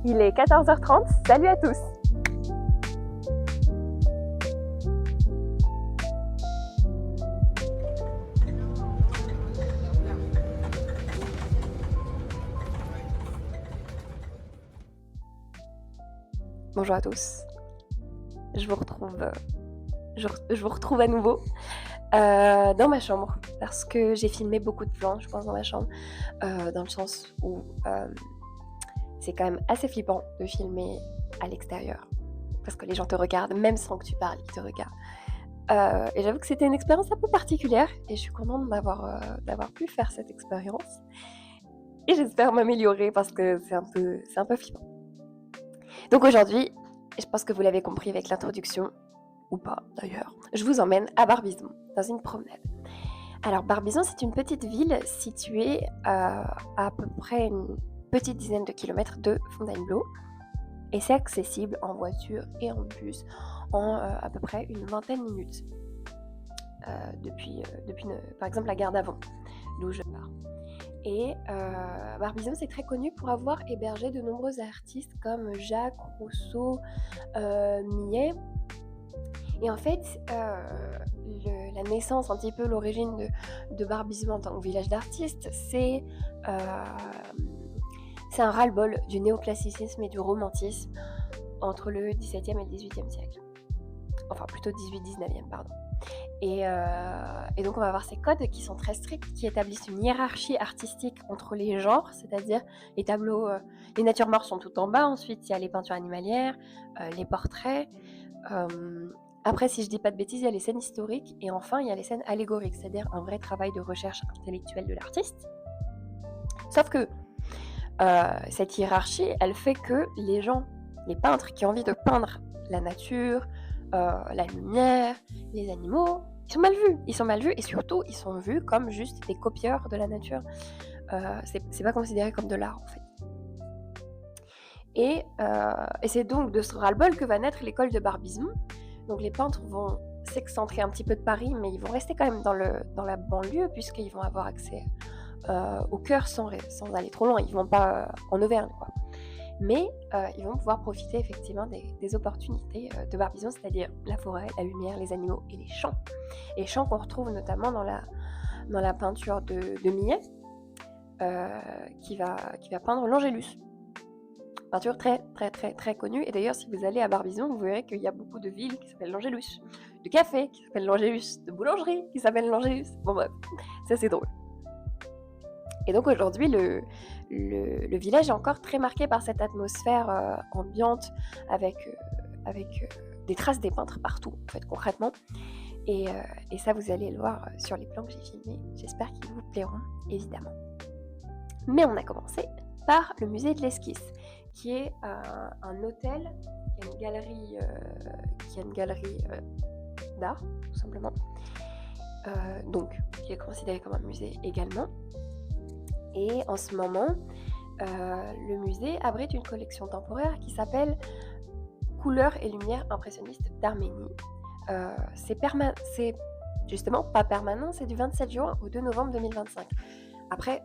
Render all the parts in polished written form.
Il est 14h30, salut à tous. Bonjour à tous, je vous retrouve à nouveau dans ma chambre parce que j'ai filmé beaucoup de plans, je pense, dans ma chambre, dans le sens où c'est quand même assez flippant de filmer à l'extérieur parce que les gens te regardent, même sans que tu parles, ils te regardent. Et j'avoue que c'était une expérience un peu particulière et je suis contente d'avoir pu faire cette expérience et j'espère m'améliorer parce que c'est un peu flippant. Donc aujourd'hui, je pense que vous l'avez compris avec l'introduction, ou pas d'ailleurs, je vous emmène à Barbizon, dans une promenade. Alors Barbizon, c'est une petite ville située à peu près une petite dizaine de kilomètres de Fontainebleau, et c'est accessible en voiture et en bus en à peu près une vingtaine de minutes, depuis par exemple la gare d'Avon, d'où je pars. Et Barbizon, c'est très connu pour avoir hébergé de nombreux artistes comme Jacques, Rousseau, Millet. Et en fait, la naissance, un petit peu l'origine de Barbizon en tant que village d'artistes, c'est un ras-le-bol du néoclassicisme et du romantisme entre le XVIIe et le XVIIIe siècle. Enfin, plutôt 18-19e, pardon. Et donc on va avoir ces codes qui sont très stricts, qui établissent une hiérarchie artistique entre les genres, c'est-à-dire les tableaux, les natures mortes sont tout en bas, ensuite il y a les peintures animalières, les portraits, après si je dis pas de bêtises, il y a les scènes historiques, et enfin il y a les scènes allégoriques, c'est-à-dire un vrai travail de recherche intellectuelle de l'artiste. Sauf que cette hiérarchie, elle fait que les gens, les peintres qui ont envie de peindre la nature, la lumière, les animaux, ils sont mal vus et surtout ils sont vus comme juste des copieurs de la nature. C'est pas considéré comme de l'art en fait. Et c'est donc de ce ras-le-bol que va naître l'école de Barbizon. Donc les peintres vont s'excentrer un petit peu de Paris, mais ils vont rester quand même dans la banlieue puisqu'ils vont avoir accès au cœur sans aller trop loin. Ils vont pas en Auvergne, quoi. Mais ils vont pouvoir profiter effectivement des opportunités de Barbizon, c'est-à-dire la forêt, la lumière, les animaux et les champs. Et champs qu'on retrouve notamment dans la peinture de Millet, qui va peindre l'Angélus. Peinture très très très très connue. Et d'ailleurs, si vous allez à Barbizon, vous verrez qu'il y a beaucoup de villes qui s'appellent l'Angélus, de cafés qui s'appellent l'Angélus, de boulangeries qui s'appellent l'Angélus. Bon bref, ça c'est drôle. Et donc aujourd'hui, le village est encore très marqué par cette atmosphère ambiante avec des traces des peintres partout, en fait, concrètement. Et ça, vous allez le voir sur les plans que j'ai filmés. J'espère qu'ils vous plairont, évidemment. Mais on a commencé par le musée de l'Esquisse, qui est un hôtel qui a une galerie d'art, tout simplement. Donc, qui est considéré comme un musée également. Et en ce moment, le musée abrite une collection temporaire qui s'appelle Couleurs et lumières impressionnistes d'Arménie. C'est justement pas permanent, c'est du 27 juin au 2 novembre 2025. Après,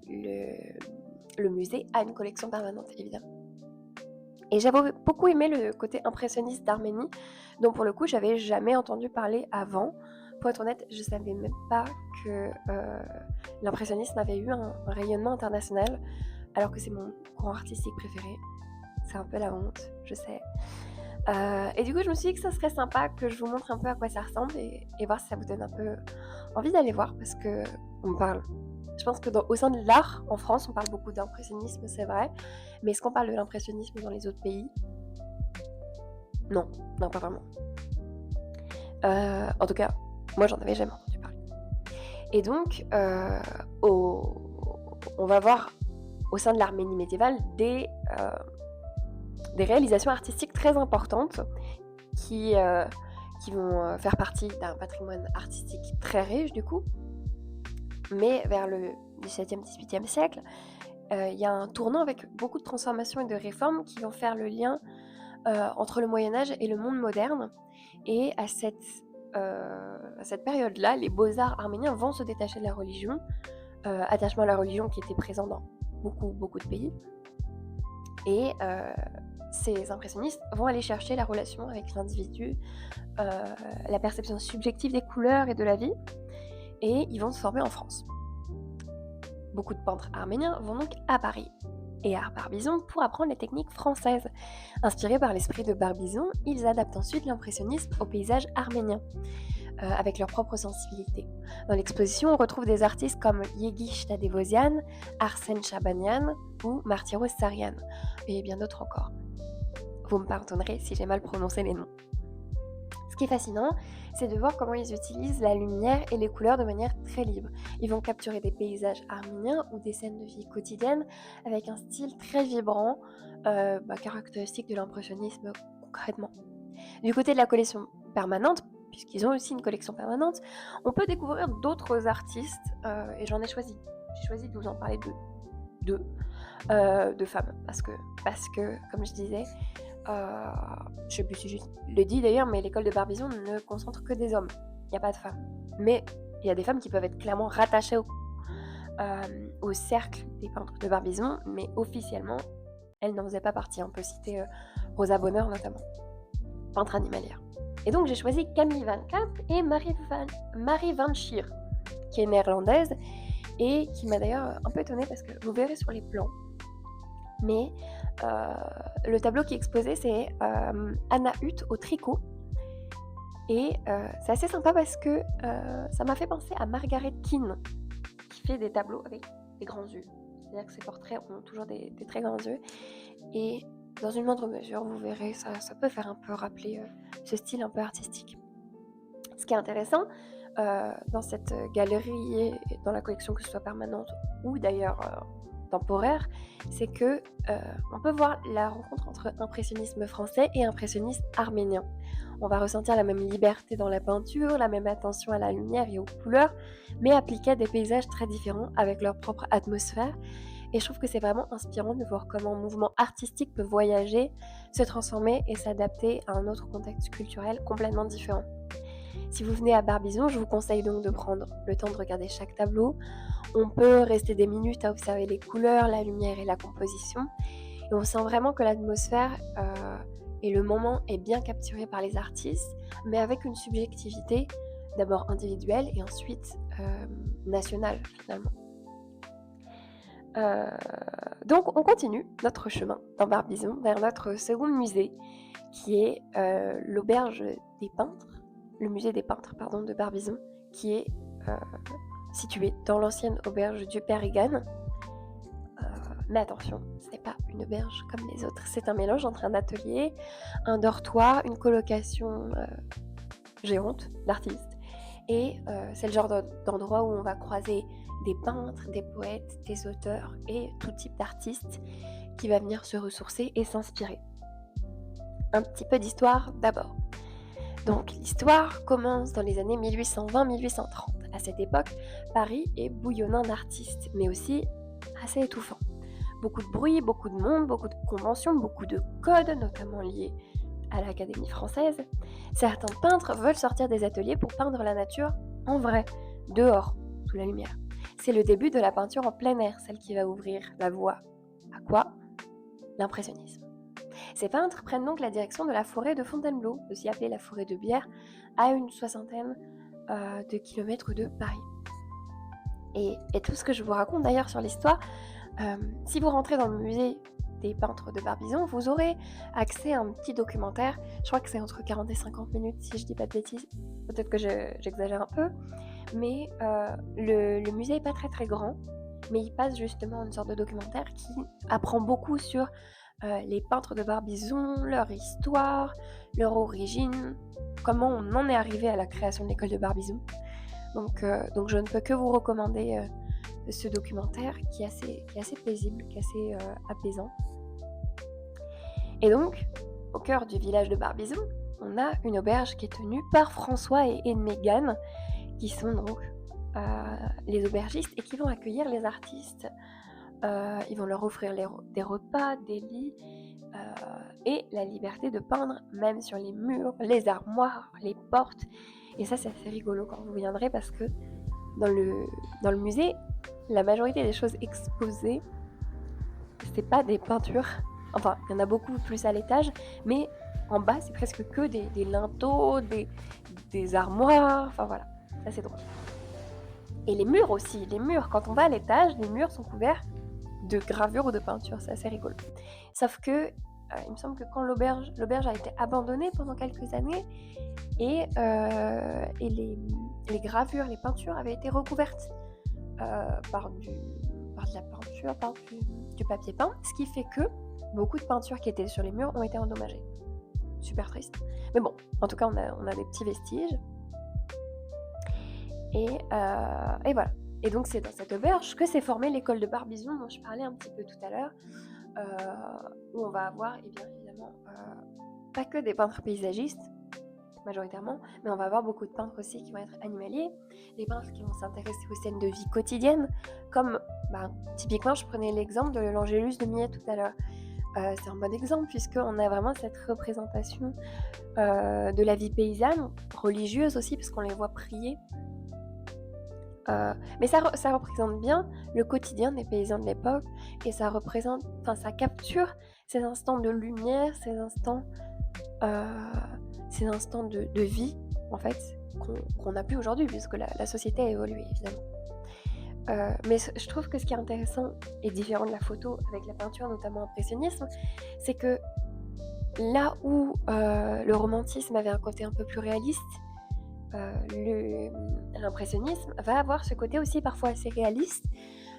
le musée a une collection permanente, évidemment. Et j'avais beaucoup aimé le côté impressionniste d'Arménie, dont pour le coup, j'avais jamais entendu parler avant. Pour être honnête, je savais même pas que l'impressionnisme avait eu un rayonnement international, alors que c'est mon courant artistique préféré. C'est un peu la honte, je sais. Et du coup, je me suis dit que ça serait sympa que je vous montre un peu à quoi ça ressemble et voir si ça vous donne un peu envie d'aller voir, parce que on parle. Je pense que au sein de l'art, en France, on parle beaucoup d'impressionnisme, c'est vrai. Mais est-ce qu'on parle de l'impressionnisme dans les autres pays ? Non, pas vraiment. En tout cas, moi, j'en avais jamais entendu parler. Et donc, on va voir au sein de l'Arménie médiévale des réalisations artistiques très importantes qui vont faire partie d'un patrimoine artistique très riche, du coup. Mais vers le XVIIe, XVIIIe siècle, il y a un tournant avec beaucoup de transformations et de réformes qui vont faire le lien entre le Moyen-Âge et le monde moderne. Et à cette période-là, les beaux-arts arméniens vont se détacher de la religion, attachement à la religion qui était présent dans beaucoup de pays. Et ces impressionnistes vont aller chercher la relation avec l'individu, la perception subjective des couleurs et de la vie, et ils vont se former en France. Beaucoup de peintres arméniens vont donc à Paris et à Barbizon pour apprendre les techniques françaises. Inspirés par l'esprit de Barbizon, ils adaptent ensuite l'impressionnisme au paysage arménien, avec leur propre sensibilité. Dans l'exposition, on retrouve des artistes comme Yegish Tadevosian, Arsène Chabanian ou Martiros Sarian, et bien d'autres encore. Vous me pardonnerez si j'ai mal prononcé les noms. Ce qui est fascinant, c'est de voir comment ils utilisent la lumière et les couleurs de manière très libre. Ils vont capturer des paysages arméniens ou des scènes de vie quotidienne avec un style très vibrant, caractéristique de l'impressionnisme concrètement. Du côté de la collection permanente, puisqu'ils ont aussi une collection permanente, on peut découvrir d'autres artistes, et j'en ai choisi. J'ai choisi de vous en parler de femmes, parce que comme je disais, je sais plus si je le dis d'ailleurs, mais l'école de Barbizon ne concentre que des hommes. Il n'y a pas de femmes. Mais il y a des femmes qui peuvent être clairement rattachées au cercle des peintres de Barbizon, mais officiellement, elles n'en faisaient pas partie. On peut citer Rosa Bonheur notamment, peintre animalière. Et donc j'ai choisi Camille Van Camp et Marie Van Schier, qui est néerlandaise et qui m'a d'ailleurs un peu étonnée parce que vous verrez sur les plans. Mais le tableau qui est exposé, c'est Anna Huth au tricot. Et c'est assez sympa parce que ça m'a fait penser à Margaret Keane, qui fait des tableaux avec des grands yeux. C'est-à-dire que ses portraits ont toujours des très grands yeux. Et dans une moindre mesure, vous verrez, ça peut faire un peu rappeler ce style un peu artistique. Ce qui est intéressant dans cette galerie et dans la collection, que ce soit permanente ou d'ailleurs temporaire, c'est que on peut voir la rencontre entre impressionnisme français et impressionnisme arménien. On va ressentir la même liberté dans la peinture, la même attention à la lumière et aux couleurs, mais appliquée à des paysages très différents avec leur propre atmosphère. Et je trouve que c'est vraiment inspirant de voir comment un mouvement artistique peut voyager, se transformer et s'adapter à un autre contexte culturel complètement différent. Si vous venez à Barbizon, je vous conseille donc de prendre le temps de regarder chaque tableau. On peut rester des minutes à observer les couleurs, la lumière et la composition. Et on sent vraiment que l'atmosphère et le moment est bien capturé par les artistes, mais avec une subjectivité d'abord individuelle et ensuite nationale finalement. Donc on continue notre chemin dans Barbizon vers notre second musée, qui est l'auberge des peintres, le musée des peintres de Barbizon, qui est situé dans l'ancienne auberge du Père Egan. Mais attention, ce n'est pas une auberge comme les autres, c'est un mélange entre un atelier, un dortoir, une colocation géante d'artistes. Et c'est le genre d'endroit où on va croiser des peintres, des poètes, des auteurs et tout type d'artistes qui va venir se ressourcer et s'inspirer. Un petit peu d'histoire d'abord. Donc l'histoire commence dans les années 1820-1830. À cette époque, Paris est bouillonnant d'artistes, mais aussi assez étouffant. Beaucoup de bruit, beaucoup de monde, beaucoup de conventions, beaucoup de codes, notamment liés à l'Académie française. Certains peintres veulent sortir des ateliers pour peindre la nature en vrai, dehors, sous la lumière. C'est le début de la peinture en plein air, celle qui va ouvrir la voie à quoi ? L'impressionnisme. Ces peintres prennent donc la direction de la forêt de Fontainebleau, aussi appelée la forêt de Bière, à une soixantaine de kilomètres de Paris. Et tout ce que je vous raconte d'ailleurs sur l'histoire, si vous rentrez dans le musée des peintres de Barbizon, vous aurez accès à un petit documentaire. Je crois que c'est entre 40 et 50 minutes, si je dis pas de bêtises. Peut-être que j'exagère un peu. Mais le musée n'est pas très très grand, mais il passe justement une sorte de documentaire qui apprend beaucoup sur les peintres de Barbizon, leur histoire, leur origine, comment on en est arrivé à la création de l'école de Barbizon. Donc je ne peux que vous recommander ce documentaire qui est assez paisible, qui est assez apaisant. Et donc, au cœur du village de Barbizon, on a une auberge qui est tenue par François et Mégane, qui sont donc les aubergistes et qui vont accueillir les artistes. Ils vont leur offrir des repas, des lits et la liberté de peindre même sur les murs, les armoires, les portes. Et ça, c'est assez rigolo quand vous viendrez parce que dans le musée, la majorité des choses exposées, c'est pas des peintures, Enfin, il y en a beaucoup plus à l'étage, mais en bas, c'est presque que des linteaux, des armoires, enfin voilà, ça c'est drôle. Et les murs aussi, les murs, quand on va à l'étage, les murs sont couverts de gravures ou de peintures, c'est assez rigolo. Sauf que, il me semble que quand l'auberge a été abandonnée pendant quelques années et les gravures, les peintures avaient été recouvertes par de la peinture, par du papier peint, ce qui fait que beaucoup de peintures qui étaient sur les murs ont été endommagées. Super triste. Mais bon, en tout cas, on a des petits vestiges. Et voilà. Et donc, c'est dans cette auberge que s'est formée l'école de Barbizon dont je parlais un petit peu tout à l'heure, où on va avoir, bien évidemment, pas que des peintres paysagistes, majoritairement, mais on va avoir beaucoup de peintres aussi qui vont être animaliers, des peintres qui vont s'intéresser aux scènes de vie quotidiennes, comme typiquement, je prenais l'exemple de l'Angélus de Millet tout à l'heure. C'est un bon exemple puisqu'on a vraiment cette représentation de la vie paysanne, religieuse aussi, parce qu'on les voit prier. Mais ça représente bien le quotidien des paysans de l'époque et ça capture ces instants de lumière, ces instants de vie en fait qu'on n'a plus aujourd'hui puisque la société a évolué évidemment. Mais je trouve que ce qui est intéressant et différent de la photo avec la peinture, notamment impressionnisme, c'est que là où le romantisme avait un côté un peu plus réaliste, l'impressionnisme va avoir ce côté aussi parfois assez réaliste,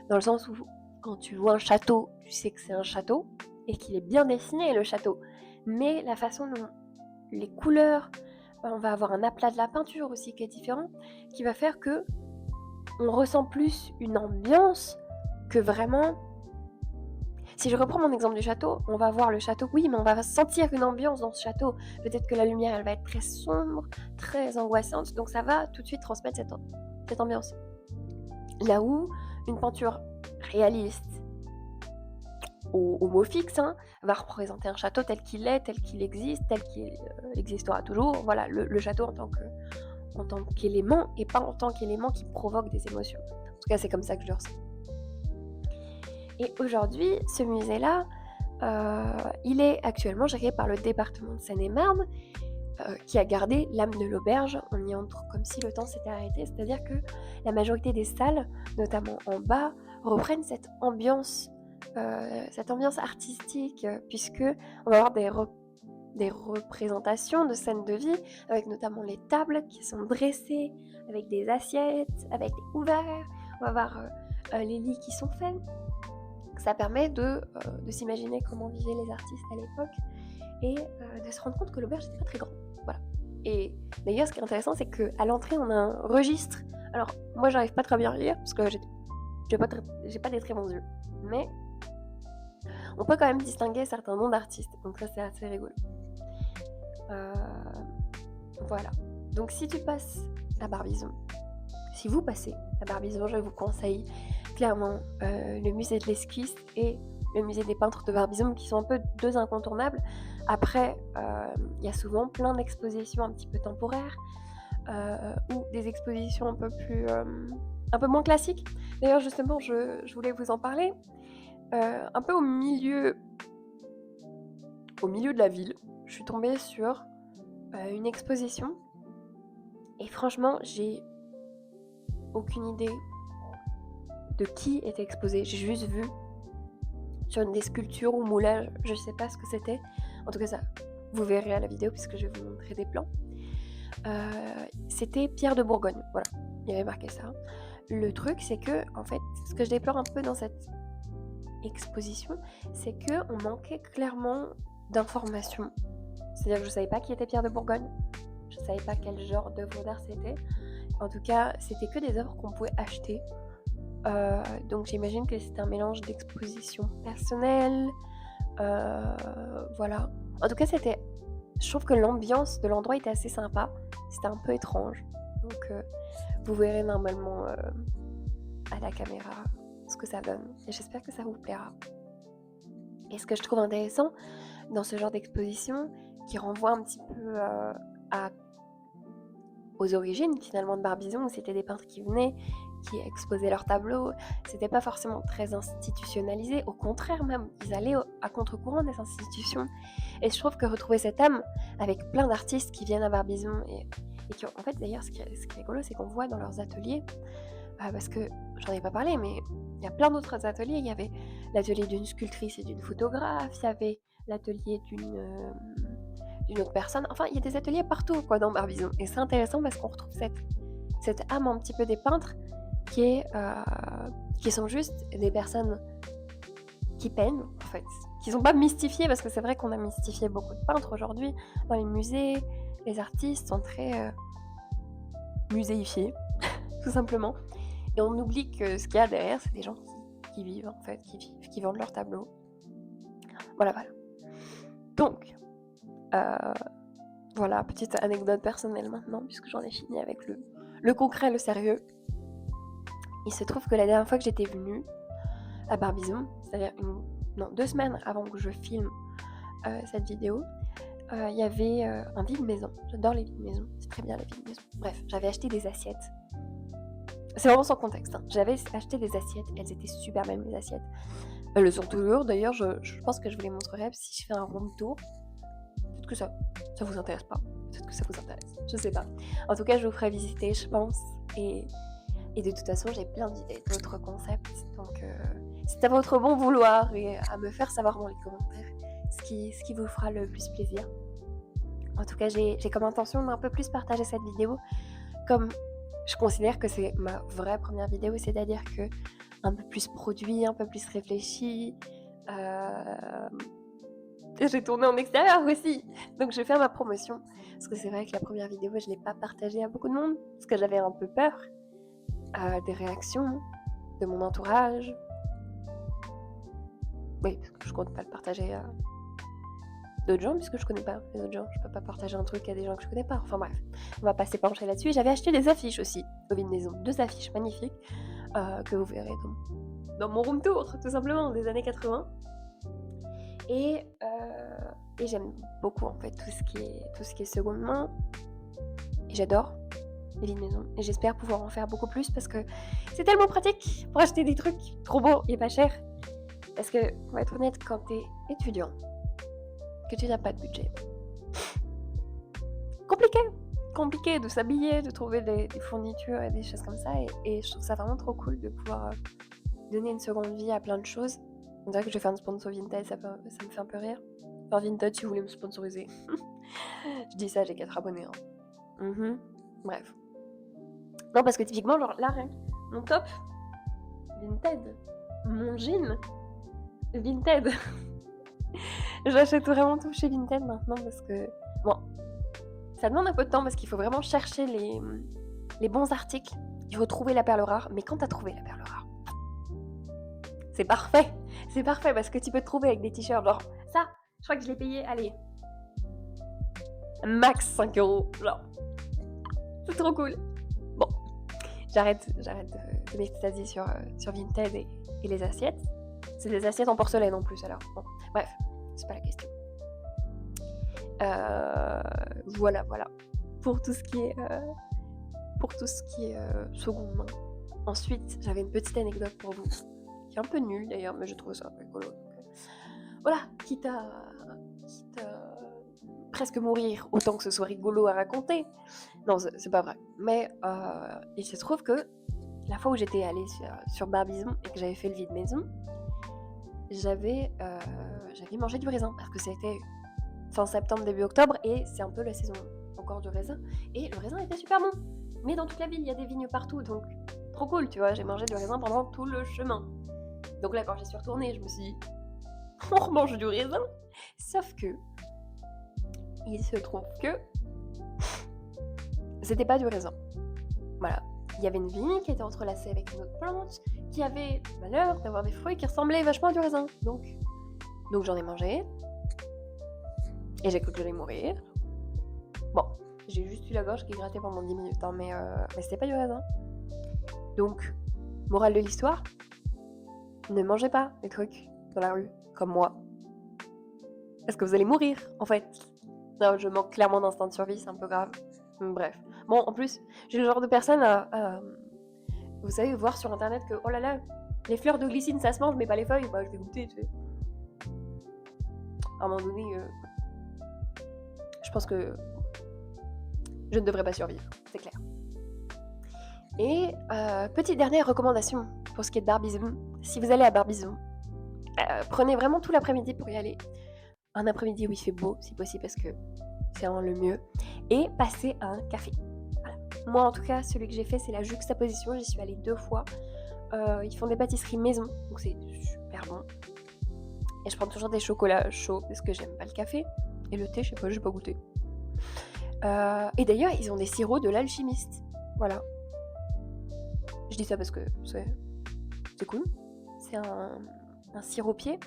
dans le sens où quand tu vois un château, tu sais que c'est un château et qu'il est bien dessiné le château, mais la façon dont les couleurs, on va avoir un aplat de la peinture aussi qui est différent, qui va faire que on ressent plus une ambiance que vraiment. Si je reprends mon exemple du château, on va voir le château, oui, mais on va sentir une ambiance dans ce château. Peut-être que la lumière, elle va être très sombre, très angoissante, donc ça va tout de suite transmettre cette ambiance. Là où une peinture réaliste, au mot fixe, va représenter un château tel qu'il est, tel qu'il existe, tel qu'il existera toujours. Voilà, le château en tant qu'élément et pas en tant qu'élément qui provoque des émotions. En tout cas, c'est comme ça que je le ressens. Et aujourd'hui, ce musée-là, il est actuellement géré par le département de Seine-et-Marne, qui a gardé l'âme de l'auberge. On y entre comme si le temps s'était arrêté, c'est-à-dire que la majorité des salles, notamment en bas, reprennent cette ambiance artistique, puisque on va avoir des représentations de scènes de vie, avec notamment les tables qui sont dressées, avec des assiettes, avec des couverts, on va avoir les lits qui sont faits. Ça permet de s'imaginer comment vivaient les artistes à l'époque et de se rendre compte que l'auberge n'était pas très grande. Voilà. Et d'ailleurs, ce qui est intéressant, c'est qu'à l'entrée, on a un registre. Alors, moi, j'arrive pas très bien à lire parce que j'ai pas des très bons yeux. Mais on peut quand même distinguer certains noms d'artistes. Donc ça, c'est assez rigolo. Voilà. Donc si tu passes à Barbizon, si vous passez à Barbizon, je vous conseille clairement le musée de l'esquisse et le musée des peintres de Barbizon, qui sont un peu deux incontournables. Après, il y a souvent plein d'expositions un petit peu temporaires ou des expositions un peu moins classiques. D'ailleurs, justement, je voulais vous en parler. Un peu au milieu de la ville, je suis tombée sur une exposition et franchement, j'ai aucune idée de qui était exposé. J'ai juste vu sur une des sculptures ou moulages, je sais pas ce que c'était. En tout cas, ça, vous verrez à la vidéo puisque je vais vous montrer des plans. C'était Pierre de Bourgogne, voilà, il y avait marqué ça. Le truc, c'est que, en fait, ce que je déplore un peu dans cette exposition, c'est qu'on manquait clairement d'informations. C'est-à-dire que je savais pas qui était Pierre de Bourgogne, je savais pas quel genre d'œuvre d'art c'était. En tout cas, c'était que des œuvres qu'on pouvait acheter. Donc j'imagine que c'était un mélange d'exposition personnelle, voilà. En tout cas, je trouve que l'ambiance de l'endroit était assez sympa. C'était un peu étrange. Donc vous verrez normalement à la caméra ce que ça donne. Et j'espère que ça vous plaira. Et ce que je trouve intéressant dans ce genre d'exposition, qui renvoie un petit peu aux origines finalement de Barbizon, où c'était des peintres qui venaient, qui exposaient leurs tableaux. C'était pas forcément très institutionnalisé, au contraire même, ils allaient à contre-courant des institutions. Et je trouve que retrouver cette âme avec plein d'artistes qui viennent à Barbizon et qui en fait d'ailleurs ce qui est rigolo, c'est qu'on voit dans leurs ateliers, parce que j'en ai pas parlé, mais il y a plein d'autres ateliers. Il y avait l'atelier d'une sculptrice et d'une photographe, il y avait l'atelier d'une autre personne. Enfin, il y a des ateliers partout quoi dans Barbizon. Et c'est intéressant parce qu'on retrouve cette âme un petit peu des peintres qui sont juste des personnes qui peignent en fait, qui sont pas mystifiées, parce que c'est vrai qu'on a mystifié beaucoup de peintres aujourd'hui dans les musées. Les artistes sont très muséifiés, tout simplement. Et on oublie que ce qu'il y a derrière, c'est des gens qui vivent en fait, qui vendent leurs tableaux. Voilà. Donc, voilà, petite anecdote personnelle maintenant, puisque j'en ai fini avec le concret, le sérieux. Il se trouve que la dernière fois que j'étais venue à Barbizon, c'est-à-dire 2 semaines avant que je filme cette vidéo, il y avait un vide-maison. J'adore les vides-maisons, c'est très bien les vides-maisons. Bref, j'avais acheté des assiettes. C'est vraiment sans contexte, hein. J'avais acheté des assiettes, elles étaient super belles mes assiettes. Elles le sont toujours, d'ailleurs je pense que je vous les montrerai si je fais un room tour. Peut-être que ça vous intéresse pas, peut-être que ça vous intéresse, je sais pas. En tout cas, je vous ferai visiter, je pense, et de toute façon, j'ai plein d'idées d'autres concepts, donc c'est à votre bon vouloir et à me faire savoir dans les commentaires ce qui vous fera le plus plaisir. En tout cas, j'ai comme intention d'un peu plus partager cette vidéo, comme je considère que c'est ma vraie première vidéo, c'est-à-dire que un peu plus produit, un peu plus réfléchi. J'ai tourné en extérieur aussi, donc je vais faire ma promotion, parce que c'est vrai que la première vidéo, je l'ai pas partagée à beaucoup de monde, parce que j'avais un peu peur des réactions de mon entourage. Oui, parce que je compte pas le partager à d'autres gens, puisque je connais pas les autres gens. Je peux pas partager un truc à des gens que je connais pas. Enfin bref, on va pas s'épancher là-dessus. J'avais acheté des affiches aussi au vide-maison, 2 affiches magnifiques que vous verrez dans mon room tour, tout simplement, des années 80. Et j'aime beaucoup en fait tout ce qui est seconde main. Et j'adore les vides-maisons. Et j'espère pouvoir en faire beaucoup plus, parce que c'est tellement pratique pour acheter des trucs trop beaux et pas chers. Parce que, pour être honnête, quand t'es étudiant, que tu n'as pas de budget, compliqué de s'habiller, de trouver des fournitures et des choses comme ça. Et je trouve ça vraiment trop cool de pouvoir donner une seconde vie à plein de choses. On dirait que je vais faire un sponsor Vinted, ça me fait un peu rire. Enfin, Vinted, si vous voulez me sponsoriser. Je dis ça, j'ai 4 abonnés. Hein. Bref. Non, parce que typiquement, genre là, rien, mon top, Vinted. Mon jean, Vinted. J'achète vraiment tout chez Vinted maintenant, parce que bon, ça demande un peu de temps, parce qu'il faut vraiment chercher les bons articles. Il faut trouver la perle rare. Mais quand t'as trouvé la perle rare, c'est parfait. C'est parfait, parce que tu peux te trouver avec des t-shirts genre ça. Je crois que je l'ai payé, allez, max 5 €. Genre, c'est trop cool. Bon, j'arrête de m'extasier sur Vinted et les assiettes. C'est des assiettes en porcelaine en plus, alors. Bon, bref, c'est pas la question. Voilà. Pour tout ce qui est seconde main. Ensuite, j'avais une petite anecdote pour vous, qui est un peu nulle d'ailleurs, mais je trouve ça rigolo. Voilà, quitte à presque mourir, autant que ce soit rigolo à raconter. Non, c'est pas vrai. Mais il se trouve que la fois où j'étais allée sur Barbizon et que j'avais fait le vide-maison, j'avais mangé du raisin, parce que c'était fin septembre, début octobre, et c'est un peu la saison encore du raisin. Et le raisin était super bon. Mais dans toute la ville, il y a des vignes partout, donc trop cool, tu vois. J'ai mangé du raisin pendant tout le chemin. Donc là, quand j'y suis retournée, je me suis dit, on remange du raisin. Sauf que il se trouve que c'était pas du raisin. Voilà. Il y avait une vigne qui était entrelacée avec une autre plante, qui avait le malheur d'avoir des fruits qui ressemblaient vachement à du raisin. Donc j'en ai mangé. Et j'ai cru que j'allais mourir. Bon, j'ai juste eu la gorge qui grattait pendant 10 minutes, hein, mais c'était pas du raisin. Donc, morale de l'histoire, ne mangez pas les trucs dans la rue, comme moi. Parce que vous allez mourir, en fait. Non, je manque clairement d'instinct de survie, c'est un peu grave. Bref. Bon, en plus, j'ai le genre de personne à vous savez, voir sur internet que oh là là, les fleurs de glycine ça se mange mais pas les feuilles, bah je vais goûter, tu sais. À un moment donné, je pense que je ne devrais pas survivre, c'est clair. Et petite dernière recommandation pour ce qui est de Barbizon. Si vous allez à Barbizon, prenez vraiment tout l'après-midi pour y aller. Un après-midi où il fait beau, si possible, parce que c'est vraiment le mieux. Et passez à un café. Voilà. Moi, en tout cas, celui que j'ai fait, c'est la Juxtaposition. J'y suis allée 2 fois. Ils font des pâtisseries maison, donc c'est super bon. Et je prends toujours des chocolats chauds, parce que j'aime pas le café. Et le thé, je sais pas, j'ai pas goûté. Et d'ailleurs, ils ont des sirops de l'alchimiste. Voilà. Je dis ça parce que c'est cool. C'est un siropier.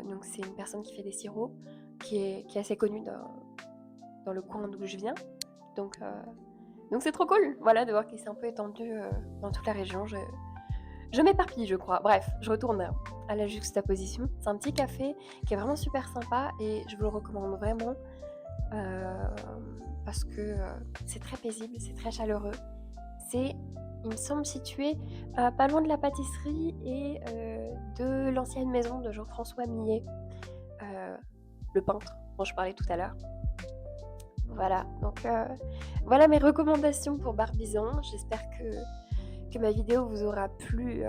Donc c'est une personne qui fait des sirops, qui est assez connue dans le coin d'où je viens. Donc c'est trop cool, voilà, de voir qu'il s'est un peu étendu dans toute la région. Je m'éparpille, je crois. Bref, je retourne à la Juxtaposition. C'est un petit café qui est vraiment super sympa et je vous le recommande vraiment parce que c'est très paisible, c'est très chaleureux. C'est, il me semble, situé pas loin de la pâtisserie et de l'ancienne maison de Jean-François Millet, le peintre dont je parlais tout à l'heure. Voilà, donc voilà mes recommandations pour Barbizon. J'espère que ma vidéo vous aura plu,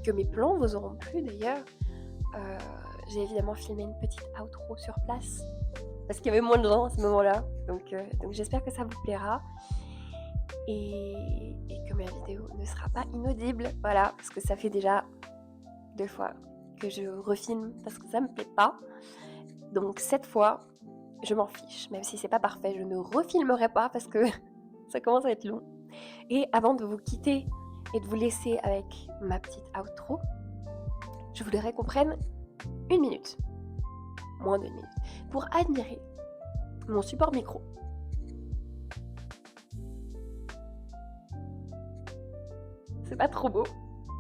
que mes plans vous auront plu d'ailleurs. J'ai évidemment filmé une petite outro sur place parce qu'il y avait moins de gens à ce moment-là, donc j'espère que ça vous plaira. Et que ma vidéo ne sera pas inaudible, voilà, parce que ça fait déjà 2 fois que je refilme parce que ça me plaît pas. Donc cette fois, je m'en fiche, même si c'est pas parfait, je ne refilmerai pas parce que ça commence à être long. Et avant de vous quitter et de vous laisser avec ma petite outro, je voudrais qu'on prenne 1 minute, moins d'1 minute, pour admirer mon support micro. C'est pas trop beau,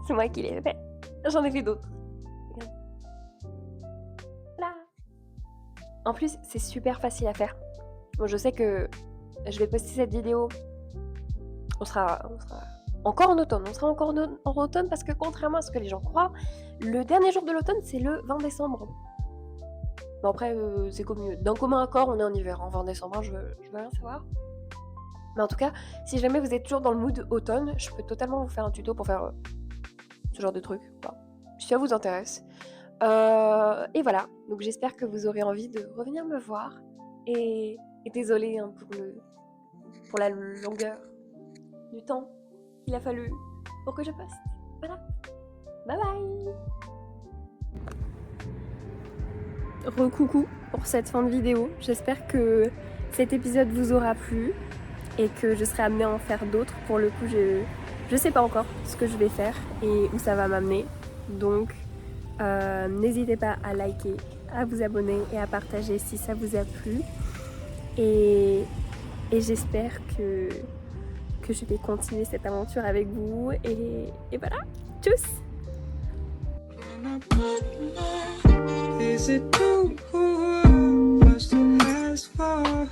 c'est moi qui l'ai fait. J'en ai fait d'autres. Là. En plus, c'est super facile à faire. Bon, je sais que je vais poster cette vidéo. On sera encore en automne. On sera encore en automne parce que contrairement à ce que les gens croient, le dernier jour de l'automne, c'est le 20 décembre. Bon après, c'est comme d'un commun accord, on est en hiver. En 20 décembre, je veux rien savoir. Mais en tout cas, si jamais vous êtes toujours dans le mood automne, je peux totalement vous faire un tuto pour faire ce genre de truc. Enfin, si ça vous intéresse. Et voilà, donc j'espère que vous aurez envie de revenir me voir. Et désolée hein, pour la longueur du temps qu'il a fallu pour que je poste. Voilà, bye bye. Recoucou pour cette fin de vidéo. J'espère que cet épisode vous aura plu et que je serai amenée à en faire d'autres. Pour le coup, je sais pas encore ce que je vais faire et où ça va m'amener. Donc, n'hésitez pas à liker, à vous abonner et à partager si ça vous a plu. Et j'espère que je vais continuer cette aventure avec vous. Et voilà, tchuss! Is it too much to ask for?